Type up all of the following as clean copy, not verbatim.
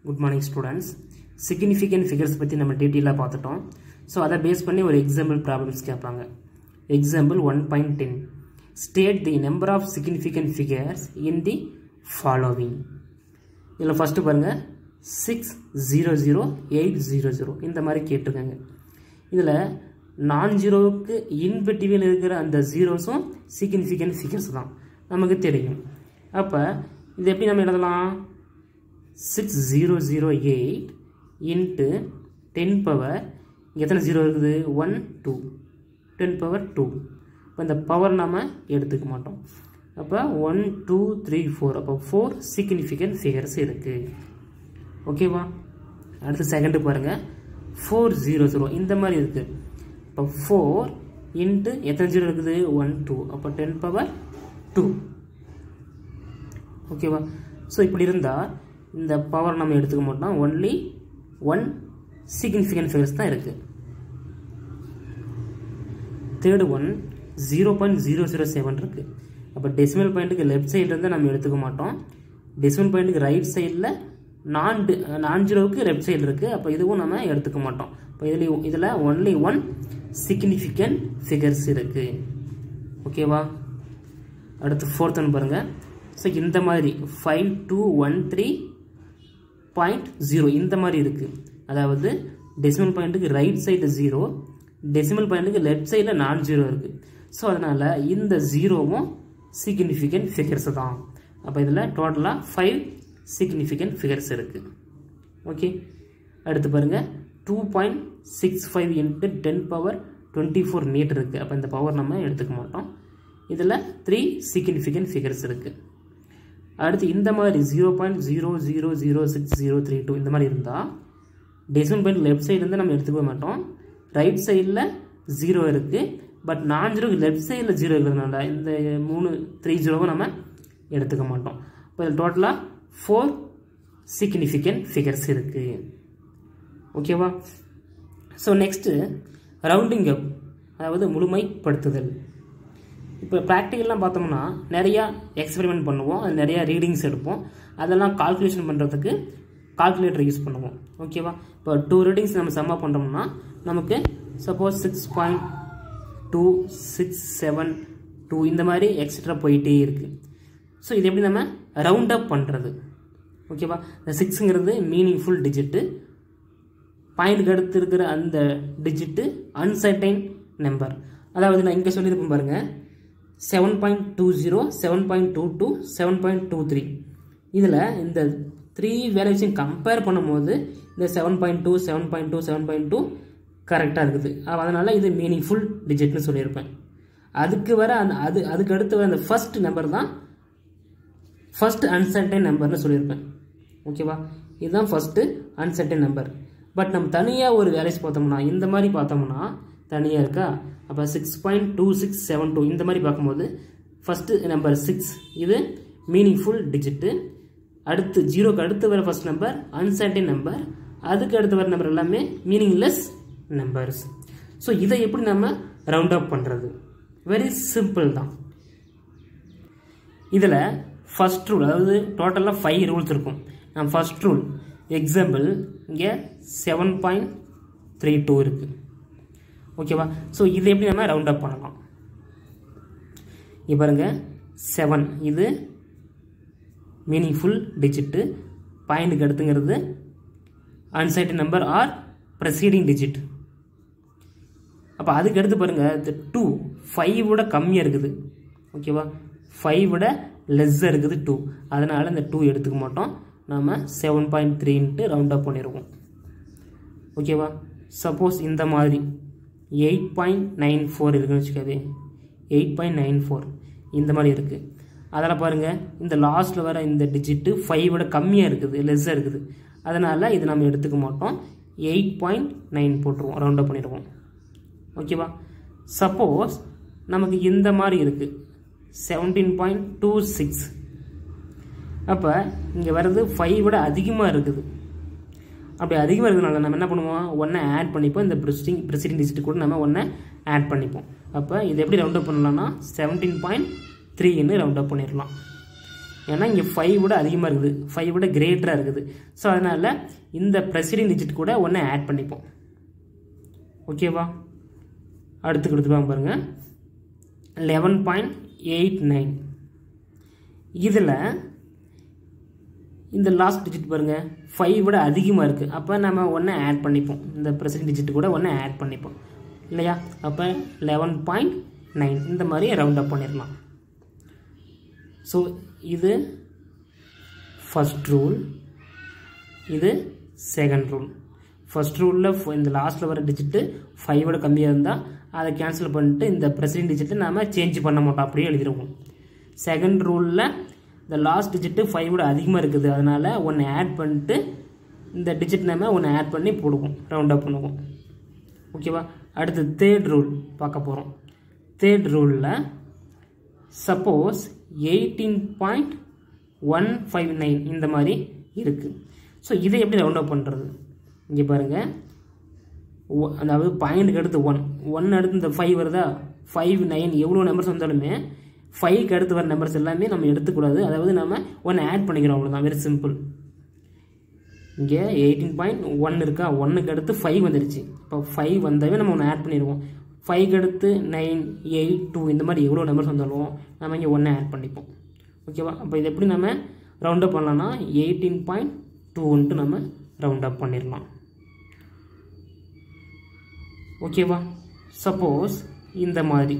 Good morning students. Significant figures பத்தி நம்ம டீடைலா பார்த்துட்டோம். So அத பேஸ் பண்ணி ஒரு எக்ஸாம்பிள் ப்ராப்ளம்ஸ் கேட்பாங்க. Example 1.10. State the number of significant figures in the following. இதுல ஃபர்ஸ்ட் பாருங்க 600800 இந்த மாதிரி கேட்டிருக்காங்க. இதுல நான் ஜீரோவுக்கு இன் பிட்வீன் இருக்கிற அந்த ஜீரோஸும் சிக்னிஃபிகன்ட் ஃபிகர்ஸ் தான் நமக்கு தெரியும். அப்ப இது எப்படி நம்ம எழுதலாம்? 6008 into 10 power எத்தனை ஜீரோ இருக்குது? 1 2 10 power 2. இப்போ இந்த பவர் நாம எடுத்துக்க மாட்டோம். அப்போ 1 2 3 4 அப்போ 4 சிக்னிஃபிகன்ட் ஃபிகர்ஸ் இருக்கு. ஓகேவா? அடுத்து செகண்ட் பாருங்க 400 இந்த மாதிரி இருக்கு. அப்போ 4 into எத்தனை ஜீரோ இருக்குது? 1 2 அப்போ 10 power 2. ஓகேவா? ஸோ இப்படி இருந்தால் இந்த பவர் நம்ம எடுத்துக்க மாட்டோம். ஒன்லி 1 சிக்னிஃபிகன்ட் ஃபிகர்ஸ் தான் இருக்கு. தேர்ட் ஒன் 0.007 இருக்கு. அப்போ டெசிமல் பாயிண்ட்டுக்கு லெஃப்ட் சைடில் இருந்து நம்ம எடுத்துக்க மாட்டோம். டெசிமல் பாயிண்ட்டுக்கு ரைட் சைடில் நான் ஜீரோவுக்கு லெஃப்ட் சைடில் இருக்கு. அப்போ இதுவும் நம்ம எடுத்துக்க மாட்டோம். இப்போ இதில் ஒன்லி 1 சிக்னிஃபிகன்ட் ஃபிகர்ஸ் இருக்கு. ஓகேவா? அடுத்து ஃபோர்த் ஒன் பாருங்க. ஸோ இந்த மாதிரி 5213.0 இந்த மாதிரி இருக்கு. அதாவது டெசிமல் பாயிண்ட்டுக்கு ரைட் சைடு 0, டெசிமல் பாயிண்ட்டுக்கு லெஃப்ட் சைடில் நான் ஜீரோ இருக்கு. ஸோ அதனால இந்த ஜீரோவும் சிக்னிஃபிகன்ட் ஃபிகர்ஸ் தான். அப்போ இதில் டோட்டலாக 5 சிக்னிஃபிகன்ட் ஃபிகர்ஸ் இருக்கு. ஓகே, அடுத்து பாருங்க 2.65 into 10 power 24 மீட்டர் இருக்கு. அப்போ இந்த பவர் நம்ம எடுத்துக்க மாட்டோம். இதில் 3 சிக்னிஃபிகன்ட் ஃபிகர்ஸ் இருக்கு. அடுத்து இந்த மாதிரி 0.000632 இந்த மாதிரி இருந்தால் டெசிமல் பாயிண்ட் லெஃப்ட் சைடு இருந்து நம்ம எடுத்துக்க மாட்டோம். ரைட் சைடில் 0 இருக்கு. பட் நான் ஜீரோக்கு லெஃப்ட் சைடில் 0 இருக்கிறதுனால இந்த 3 ஜீரோவை நம்ம எடுத்துக்க மாட்டோம். இப்போ இதில் டோட்டலாக 4 சிக்னிஃபிகன்ட் ஃபிகர்ஸ் இருக்கு. ஓகேவா? ஸோ நெக்ஸ்ட்டு ரவுண்டிங் அப், அதாவது முழுமைப்படுத்துதல். இப்போ ப்ராக்டிக்கல்லாம் பார்த்தோம்னா நிறையா எக்ஸ்பெரிமெண்ட் பண்ணுவோம், அது நிறையா ரீடிங்ஸ் எடுப்போம். அதெல்லாம் கால்குலேஷன் பண்ணுறதுக்கு கால்குலேட்டர் யூஸ் பண்ணுவோம். ஓகேவா? இப்போ 2 ரீடிங்ஸ் நம்ம சம்மா பண்ணுறோம்னா நமக்கு சப்போஸ் 6.2672 இந்த மாதிரி எக்ஸட்ரா போயிட்டே இருக்கு. ஸோ இது எப்படி நம்ம ரவுண்ட் அப் பண்ணுறது? ஓகேவா? இந்த 6ங்கிறது மீனிங்ஃபுல் டிஜிட்டு, பாயிண்ட்டுக்கு அடுத்து இருக்கிற அந்த டிஜிட்டு அன்சர்டைன் நம்பர். அதாவது நான் இங்கே சொல்லியிருப்பேன் பாருங்க 7.20 7.22 7.23. இதில் இந்த 3 வேல்யூஸையும் கம்பேர் பண்ணும்போது இந்த 7.2 7.2 7.2 கரெக்டாக இருக்குது. அதனால் இது மீனிங்ஃபுல் டிஜிட்னு சொல்லியிருப்பேன். அதுக்கு வர அதுக்கு அடுத்து வர அந்த ஃபர்ஸ்ட் நம்பர் தான் ஃபர்ஸ்ட் அன்சர்டைன் நம்பர்னு சொல்லியிருப்பேன். ஓகேவா? இதுதான் ஃபர்ஸ்ட் அன்சர்டைன் நம்பர். பட் நம்ம தனியாக ஒரு வேல்யூஸ் பார்த்தோம்னா இந்த மாதிரி பார்த்தோம்னா தனியாக இருக்கா? அப்போ 6.2672 இந்த மாதிரி பார்க்கும்போது ஃபஸ்ட்டு நம்பர் 6 இது மீனிங்ஃபுல் டிஜிட்டு. அடுத்து ஜீரோக்கு அடுத்து வர ஃபர்ஸ்ட் நம்பர் அன்சர்டைன் நம்பர், அதுக்கு அடுத்து வர நம்பர் எல்லாமே மீனிங்லெஸ் நம்பர்ஸ். ஸோ இதை எப்படி நம்ம ரவுண்ட் அப் பண்ணுறது? வெரி சிம்பிள் தான். இதில் ஃபர்ஸ்ட் ரூல், அதாவது டோட்டலாக 5 ரூல்ஸ் இருக்கும். நம்ம ஃபர்ஸ்ட் ரூல் எக்ஸாம்பிள் இங்கே 7.32 இருக்கு. ஓகேவா? ஸோ இதை எப்படி நம்ம ரவுண்ட் அப் பண்ணலாம்? இங்கே பாருங்க 7 இது மீனிங்ஃபுல் டிஜிட்டு, பாயிண்ட்டுக்கு அடுத்துங்கிறது uncertain number or preceding digit. அப்போ அதுக்கு அடுத்து பாருங்க 2 5 விட கம்மியாக இருக்குது. ஓகேவா? 5 விட லெஸ்ஸாக இருக்குது 2. அதனால் இந்த 2 எடுத்துக்க மாட்டோம். நாம் 7.3 ரவுண்ட் அப் பண்ணிடுவோம். ஓகேவா? சப்போஸ் இந்த மாதிரி 8.94 இருக்குன்னு வச்சுக்காது, 8.94 இந்த மாதிரி இருக்குது. அதெல்லாம் பாருங்கள் இந்த லாஸ்ட்டில் வர இந்த டிஜிட்டு 5 விட கம்மியாக இருக்குது, லெஸ்ஸாக இருக்குது. அதனால் இது நம்ம எடுத்துக்க மாட்டோம். 8.9 போட்டுருவோம், ரவுண்ட் அப் பண்ணிடுவோம். ஓகேவா? சப்போஸ் நமக்கு இந்த மாதிரி இருக்குது 17.26. அப்போ இங்கே வர்றது 5 விட அதிகமாக இருக்குது. அப்படி அதிகமாக இருக்கிறதுனால நம்ம என்ன பண்ணுவோம்? 1 ஆட் பண்ணிப்போம். இந்த ப்ரெசிடிங் டிஜிட் கூட நம்ம 1 ஆட் பண்ணிப்போம். அப்போ இது எப்படி ரவுண்ட் அப் பண்ணலாம்னா 17.3ன்னு ரவுண்ட் அப் பண்ணிடலாம். ஏன்னா இங்கே 5 விட அதிகமாக இருக்குது, 5 விட கிரேட்டராக இருக்குது. ஸோ அதனால் இந்த ப்ரெசிடிங் டிஜிட் கூட ஒன்று ஆட் பண்ணிப்போம். ஓகேவா? அடுத்து கொடுத்துருவாங்க பாருங்கள் 11.89. இதில் இந்த லாஸ்ட் டிஜிட் பாருங்கள் 5 விட அதிகமாக இருக்குது. அப்போ நம்ம ஒன்று ஆட் பண்ணிப்போம், இந்த ப்ரெசிடென்ட் டிஜிட் கூட ஒன்று ஆட் பண்ணிப்போம் இல்லையா? அப்போ 11.9 இந்த மாதிரி ரவுண்ட் அப் பண்ணிடலாம். ஸோ இது ஃபர்ஸ்ட் ரூல், இது செகண்ட் ரூல். ஃபர்ஸ்ட் ரூலில் இந்த லாஸ்ட்டில் வர டிஜிட்டு 5 விட கம்மியாக இருந்தால் அதை கேன்சல் பண்ணிட்டு இந்த ப்ரெசிடென்ட் டிஜிட்டை நாம் சேஞ்ச் பண்ண மாட்டோம், அப்படியே எழுதிடுவோம். செகண்ட் ரூலில் இந்த லாஸ்ட் டிஜிட்டு 5 விட அதிகமாக இருக்குது, அதனால் ஒன்று ஆட் பண்ணிட்டு இந்த டிஜிட் நம்ம ஒன்று ஆட் பண்ணி போடுவோம், ரவுண்ட் அப் பண்ணுவோம். ஓகேவா? அடுத்து தேர்ட் ரூல் பார்க்க போகிறோம். தேர்ட் ரூலில் சப்போஸ் 18.159 இந்த மாதிரி இருக்குது. ஸோ இதை எப்படி ரவுண்ட் அப் பண்ணுறது? இங்கே பாருங்கள், அதாவது பாயிண்ட்டுக்கு அடுத்து 1 அடுத்து இந்த 5 வருதா, 5, 9 எவ்வளோ நம்பர்ஸ் வந்தாலுமே 5க்கு அடுத்து வர நம்பர்ஸ் எல்லாமே நம்ம எடுத்துக்கூடாது, அதாவது நம்ம ஒன்று ஆட் பண்ணிக்கிறோம், அவ்வளோதான், வெரி சிம்பிள். இங்கே 18.1 இருக்கா, 1க்கு அடுத்து 5 வந்துடுச்சு. இப்போ 5 வந்தாவே நம்ம ஒன்று ஆட் பண்ணிடுவோம். 5க்கு அடுத்து 9, 8, 2 இந்த மாதிரி எவ்வளோ நம்பர்ஸ் வந்தாலும் நம்ம இங்கே ஒன்று ஆட் பண்ணிப்போம். ஓகேவா? அப்போ இது எப்படி நம்ம ரவுண்ட் அப் பண்ணலாம்னா 18.2 நம்ம ரவுண்ட் அப் பண்ணிடலாம். ஓகேவா? சப்போஸ் இந்த மாதிரி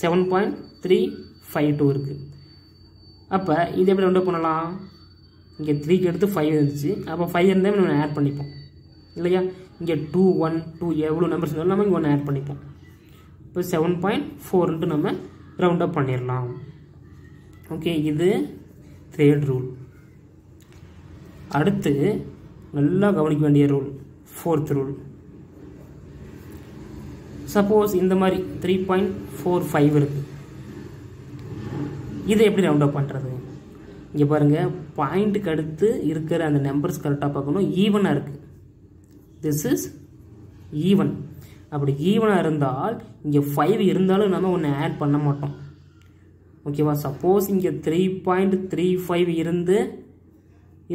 7.352 இருக்குது. அப்போ இது எப்படி ரவுண்ட் அப் பண்ணலாம்? இங்கே 3க்கு அடுத்து 5 இருந்துச்சு, அப்போ 5 இருந்தால் நம்ம ஆட் பண்ணிப்போம் இல்லையா? இங்கே 2, 1, 2 எவ்வளோ நம்பர்ஸ் இருந்தாலும் நம்ம இங்கே ஒன்று ஆட் பண்ணிப்போம். இப்போ 7.4 நம்ம ரவுண்ட் அப் பண்ணிடலாம். ஓகே, இது தேர்ட் ரூல். அடுத்து நல்லா கவனிக்க வேண்டிய ரூல் ஃபோர்த் ரூல். சப்போஸ் இந்த மாதிரி 3.45 இருக்குது, இதை எப்படி ரவுண்ட் அப் பண்ணுறது? இங்கே பாருங்கள், பாயிண்ட்டுக்கு அடுத்து இருக்கிற அந்த நம்பர்ஸ் கரெக்டாக பார்க்கணும், ஈவனாக இருக்குது. This is even. அப்படி ஈவனாக இருந்தால் இங்கே 5 இருந்தாலும் நம்ம ஒன்று ஆட் பண்ண மாட்டோம். ஓகேவா? சப்போஸ் இங்கே 3.35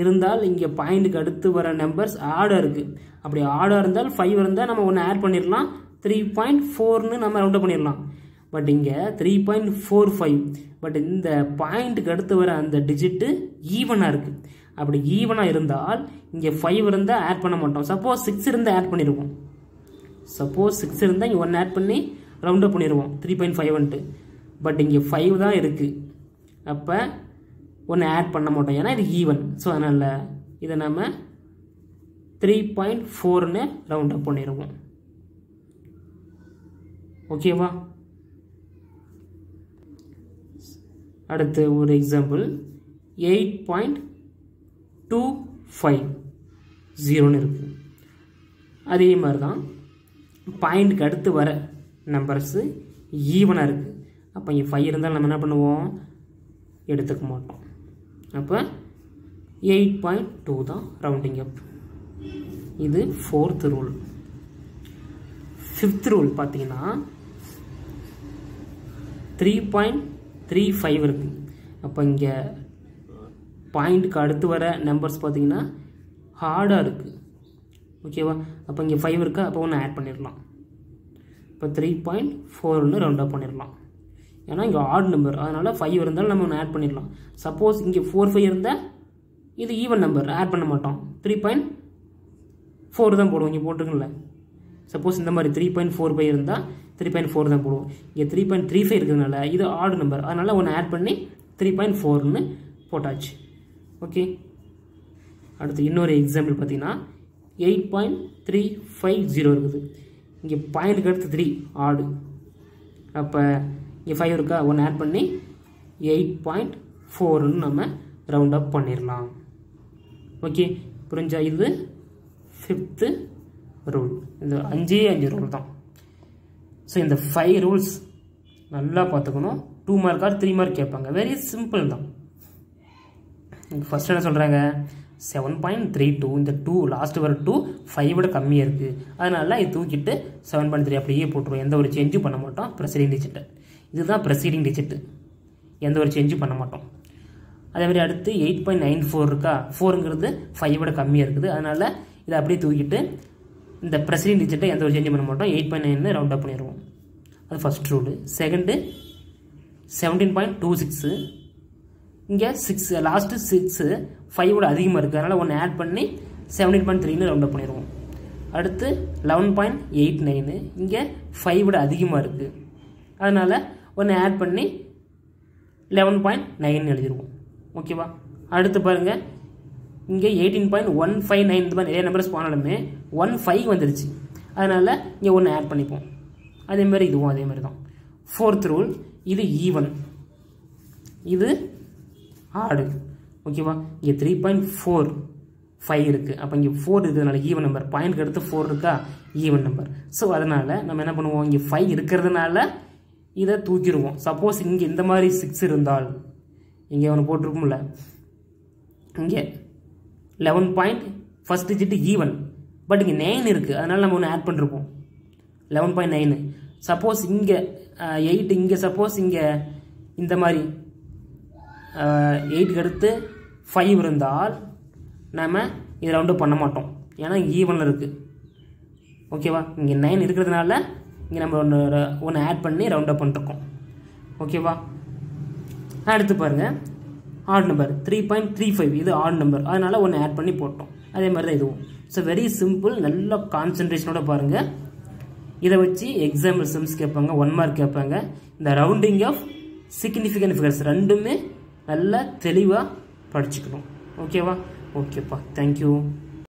இருந்தால் இங்கே பாயிண்ட்டுக்கு அடுத்து வர நம்பர்ஸ் ஆடாக இருக்குது. அப்படி ஆடாக இருந்தால் 5 இருந்தால் நம்ம ஒன்று ஆட் பண்ணிடலாம், 3.4ன்னு நம்ம ரவுண்ட் அப் பண்ணிடலாம். பட் இங்கே 3.45, பட் இந்த பாயிண்ட்டுக்கு அடுத்து வர அந்த டிஜிட்டு ஈவனாக இருக்குது. அப்படி ஈவனாக இருந்தால் இங்கே 5 இருந்தால் ஆட் பண்ண மாட்டோம். சப்போஸ் 6 இருந்தால் ஆட் பண்ணிடுவோம். சப்போஸ் 6 இருந்தால் இங்கே 1 ஆட் பண்ணி ரவுண்ட் அப் பண்ணிடுவோம் 3.5. பட் இங்கே 5 தான் இருக்குது, அப்போ ஒன்று ஆட் பண்ண மாட்டோம், ஏன்னா இது ஈவன். ஸோ அதனால் இதை நம்ம 3.4ன்னு ரவுண்ட் அப் பண்ணிடுவோம். ஓகேவா? அடுத்து ஒரு எக்ஸாம்பிள் 8.250 இருக்குது. அதே மாதிரி தான் பாயிண்ட்டுக்கு அடுத்து வர நம்பர்ஸு ஈவனாக இருக்குது. அப்போ இங்கே 5 இருந்தால் நம்ம என்ன பண்ணுவோம்? எடுத்துக்க மாட்டோம். அப்போ 8.2 தான் ரவுண்டிங் அப். இது ஃபோர்த் ரூல். ஃபிஃப்த் ரூல் பார்த்தீங்கன்னா 3.35 இருக்குது. அப்போ இங்கே பாயிண்ட்டுக்கு அடுத்து வர நம்பர்ஸ் பார்த்தீங்கன்னா ஹார்டாக இருக்குது. ஓகேவா? அப்போ இங்கே 5 இருக்கா, அப்போ ஒன்று ஆட் பண்ணிடலாம். இப்போ 3.4ன்னு ரவுண்ட் அப் பண்ணிடலாம், ஏன்னா இங்கே ஆட் நம்பர், அதனால் 5 இருந்தாலும் நம்ம ஒன்று ஆட் பண்ணிடலாம். சப்போஸ் இங்கே 4, 5 இருந்தால் இது ஈவன் நம்பர், ஆட் பண்ண மாட்டோம், 3.4 தான் போடுவோம். இங்கே போட்டுருங்களேன். சப்போஸ் இந்த மாதிரி 3.45 இருந்தால் 3.4 தான் போடுவோம். இங்கே 3.35 இருக்கிறதுனால இது ஆட் நம்பர், அதனால் ஒன்று ஆட் பண்ணி 3.4ன்னு போட்டாச்சு. ஓகே, அடுத்து இன்னொரு எக்ஸாம்பிள் பார்த்தீங்கன்னா 8.350 இருக்குது. இங்கே பாயிண்ட்டுக்கு அடுத்து 3 ஆடு, அப்போ இங்கே 5 இருக்கா, ஒன்று ஆட் பண்ணி 8.4ன்னு நம்ம ரவுண்ட் அப் பண்ணிடலாம். ஓகே, புரிஞ்சா? இது ஃபிஃப்த்து ரூல். இந்த 5 ரூல் தான். ஸோ இந்த 5 ரூல்ஸ் நல்லா பார்த்துக்கணும். 2 மார்க் ஆர் 3 மார்க் கேட்பாங்க. வெரி சிம்பிள் தான். ஃபஸ்ட் என்ன சொல்கிறாங்க? 7.32, இந்த 2 லாஸ்ட்டு வர 2 5 விட கம்மியாக இருக்குது, அதனால இது தூக்கிட்டு 7.3 அப்படியே போட்டுருவோம். எந்த ஒரு சேஞ்சும் பண்ண மாட்டோம் ப்ரெசீடிங் டிஜிட்டு. இதுதான் ப்ரெசீடிங் டிஜிட்டு, எந்த ஒரு சேஞ்சும் பண்ண மாட்டோம். அதே மாதிரி அடுத்து 8.94 இருக்கா, 4ங்கிறது 5 விட கம்மியாக இருக்குது. அதனால் இதை அப்படியே தூக்கிட்டு இந்த ப்ரெசிடென்ட் டிஜிட்டை எந்த ஒரு சேஞ்சும் பண்ண மாட்டோம், 8.9 ரவுண்ட் அப் பண்ணிடுவோம். அது ஃபஸ்ட் ரூலு. செகண்டு 17.26, இங்கே 6 லாஸ்ட்டு 6 5 விட அதிகமாக இருக்குது, அதனால் ஒன்று ஆட் பண்ணி 17.3 ரவுண்ட் அப் பண்ணிடுவோம். அடுத்து 11.89, இங்கே 5 விட அதிகமாக இருக்குது, அதனால் ஒன்று ஆட் பண்ணி 11.9 எழுதிடுவோம். ஓகேவா? அடுத்து பாருங்கள், இங்கே 18.159 இந்த மாதிரி நிறைய நம்பர்ஸ் போனாலுமே 15 வந்துருச்சு, அதனால் இங்கே ஒன்று ஆட் பண்ணிப்போம். அதேமாதிரி இதுவும் அதே மாதிரி தான். ஃபோர்த் ரூல், இது ஈவன், இது ஆடு. ஓகேவா? இங்கே 3.45 இருக்குது, அப்போ இங்கே 4 இருக்கிறதுனால ஈவன் நம்பர், பாயிண்ட்க்கு அடுத்து 4 இருக்கா, ஈவன் நம்பர். ஸோ அதனால் நம்ம என்ன பண்ணுவோம், இங்கே 5 இருக்கிறதுனால இதை தூக்கிடுவோம். சப்போஸ் இங்கே இந்த மாதிரி 6 இருந்தால், இங்கே ஒன்று போட்டிருக்கும்ல, இங்கே 11 ஃபஸ்ட் டிஜிட் ஈவன், பட் இங்கே 9 இருக்குது, அதனால் நம்ம ஒன்று ஆட் பண்ணிருப்போம் 11.9. சப்போஸ் இங்கே 8, இங்கே சப்போஸ் இங்கே இந்த மாதிரி 8க்கு அடுத்து 5 இருந்தால் நம்ம இதை ரவுண்டு பண்ண மாட்டோம், ஏன்னா ஈவனில் இருக்குது. ஓகேவா? இங்கே 9 இருக்கிறதுனால இங்கே நம்ம ஒன்று ஆட் பண்ணி ரவுண்ட் அப் பண்ணிருக்கோம். ஓகேவா? அடுத்து பாருங்கள், ஆட் நம்பர் 3.35, இது ஆட் நம்பர், அதனால் ஒன்று ஆட் பண்ணி போட்டோம். அதே மாதிரி தான் இதுவும். ஸோ வெரி சிம்பிள், நல்ல கான்சன்ட்ரேஷனோட பாருங்கள். இதை வச்சு எக்ஸாம்பிள் சம்ஸ் கேட்பாங்க, 1 மார்க் கேட்பாங்க. இந்த ரவுண்டிங் ஆஃப் சிக்னிஃபிகன்ட் ஃபிகர்ஸ் ரெண்டுமே நல்லா தெளிவாக படிச்சுக்கணும். ஓகேவா? ஓகேப்பா, தேங்க்யூ.